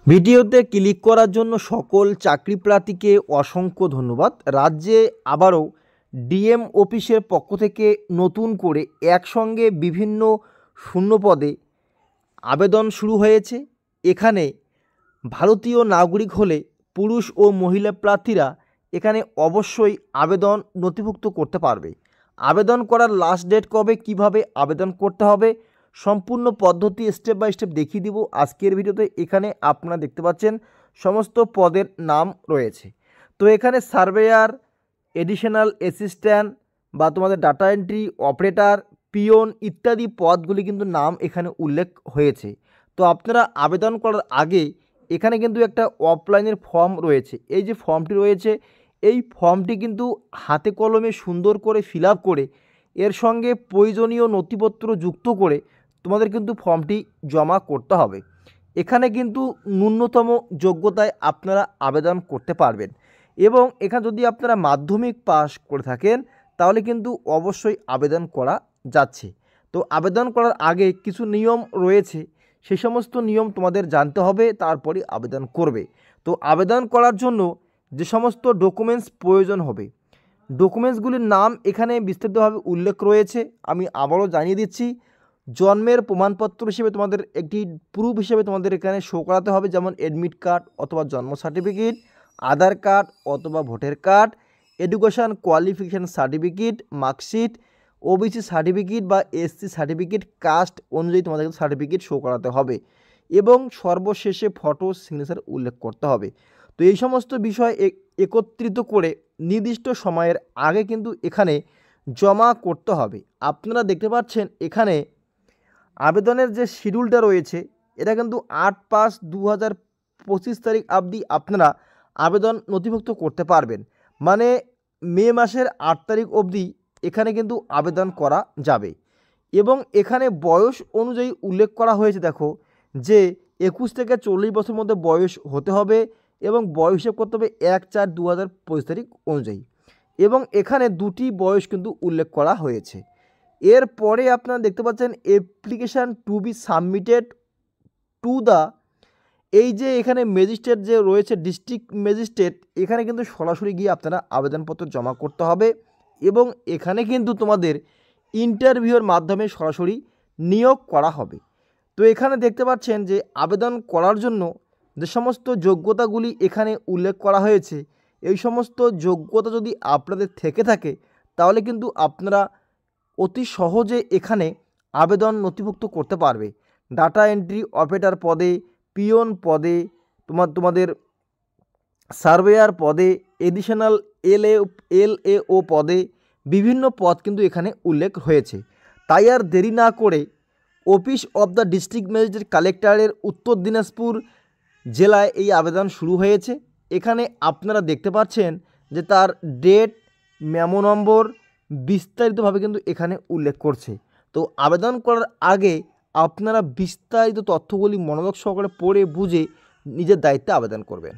ভিডিওতে ক্লিক করার জন্য সকল চাকরি প্রার্থীকে অসংখ্য ধন্যবাদ। রাজ্যে আবারও ডিএম অফিসের পক্ষ থেকে নতুন করে একসঙ্গে বিভিন্ন শূন্য পদে আবেদন শুরু হয়েছে। এখানে ভারতীয় নাগরিক হলে পুরুষ ও মহিলা প্রার্থীরা এখানে অবশ্যই আবেদন নথিভুক্ত করতে পারবে। আবেদন করার লাস্ট ডেট কবে, কিভাবে আবেদন করতে হবে, সম্পূর্ণ পদ্ধতি স্টেপ বাই স্টেপ দেখিয়ে দিব আজকের ভিডিওতে। এখানে আপনারা দেখতে পাচ্ছেন সমস্ত পদের নাম রয়েছে। তো এখানে সার্ভেয়ার, এডিশনাল অ্যাসিস্ট্যান্ট বা তোমাদের ডাটা এন্ট্রি অপারেটর, পিওন ইত্যাদি পদগুলি কিন্তু নাম এখানে উল্লেখ হয়েছে। তো আপনারা আবেদন করার আগে এখানে কিন্তু একটা অফলাইনের ফর্ম রয়েছে। এই যে ফর্মটি রয়েছে, এই ফর্মটি কিন্তু হাতে কলমে সুন্দর করে ফিল আপ করে এর সঙ্গে প্রয়োজনীয় নথিপত্র যুক্ত করে তোমাদের কিন্তু ফর্মটি জমা করতে হবে। এখানে কিন্তু ন্যূনতম যোগ্যতায় আপনারা আবেদন করতে পারবেন এবং এখানে যদি আপনারা মাধ্যমিক পাস করে থাকেন তাহলে কিন্তু অবশ্যই আবেদন করা যাচ্ছে। তো আবেদন করার আগে কিছু নিয়ম রয়েছে, সেই সমস্ত নিয়ম তোমাদের জানতে হবে, তারপরে আবেদন করবে। তো আবেদন করার জন্য যে সমস্ত ডকুমেন্টস প্রয়োজন হবে, ডকুমেন্টসগুলির নাম এখানে বিস্তারিতভাবে উল্লেখ রয়েছে। আমি আবারও জানিয়ে দিচ্ছি। জন্মের প্রমাণপত্র হিসেবে তোমাদের একটি প্রুফ হিসেবে তোমাদের এখানে শো করাতে হবে, যেমন অ্যাডমিট কার্ড অথবা জন্ম সার্টিফিকেট, আধার কার্ড অথবা voter card, education qualification certificate, marksheet, OBC certificate বা এসসি সার্টিফিকেট, কাস্ট অনুযায়ী তোমাদের সার্টিফিকেট শো করাতে হবে এবং সর্বশেষে ফটো সিগনেচার উল্লেখ করতে হবে। তো এই সমস্ত বিষয় একত্রিত করে নির্দিষ্ট সময়ের আগে কিন্তু এখানে জমা করতে হবে। আপনারা দেখতে পাচ্ছেন এখানে আবেদনের যে শিডিউলটা রয়েছে, এটা কিন্তু 8/5/2025 তারিখ অবধি আপনারা আবেদন নথিভুক্ত করতে পারবেন। মানে মে মাসের 8 তারিখ অবধি এখানে কিন্তু আবেদন করা যাবে এবং এখানে বয়স অনুযায়ী উল্লেখ করা হয়েছে। দেখো যে 21 থেকে 40 বছরের মধ্যে বয়স হতে হবে এবং বয়স হিসেব করতে হবে 1/4/2025 তারিখ অনুযায়ী এবং এখানে দুটি বয়স কিন্তু উল্লেখ করা হয়েছে। এরপরে আপনারা দেখতে পাচ্ছেন application to be submitted to the, এই যে এখানে ম্যাজিস্ট্রেট যে রয়েছে ডিস্ট্রিক্ট ম্যাজিস্ট্রেট, এখানে কিন্তু সরাসরি গিয়ে আপনারা আবেদনপত্র জমা করতে হবে এবং এখানে কিন্তু তোমাদের ইন্টারভিউর মাধ্যমে সরাসরি নিয়োগ করা হবে। তো এখানে দেখতে পাচ্ছেন যে আবেদন করার জন্য যে সমস্ত যোগ্যতাগুলি এখানে উল্লেখ করা হয়েছে, এই সমস্ত যোগ্যতা যদি আপনাদের থেকে থাকে তাহলে কিন্তু আপনারা অতি সহজে এখানে আবেদন নথিভুক্ত করতে পারবে। ডাটা এন্ট্রি অপারেটর পদে, পিওন পদে, তোমাদের সার্ভেয়ার পদে, এডিশনাল এলএও পদে বিভিন্ন পদ কিন্তু এখানে উল্লেখ হয়েছে। তাই আর দেরি না করে office of the district magistrate কালেক্টরের উত্তর দিনাজপুর জেলায় এই আবেদন শুরু হয়েছে। এখানে আপনারা দেখতে পাচ্ছেন যে তার ডেট, মেমো নম্বর বিস্তারিতভাবে কিন্তু এখানে উল্লেখ করছে। তো আবেদন করার আগে আপনারা বিস্তারিত তথ্যগুলি মনোযোগ সহকারে পড়ে বুঝে নিজের দায়িত্বে আবেদন করবেন।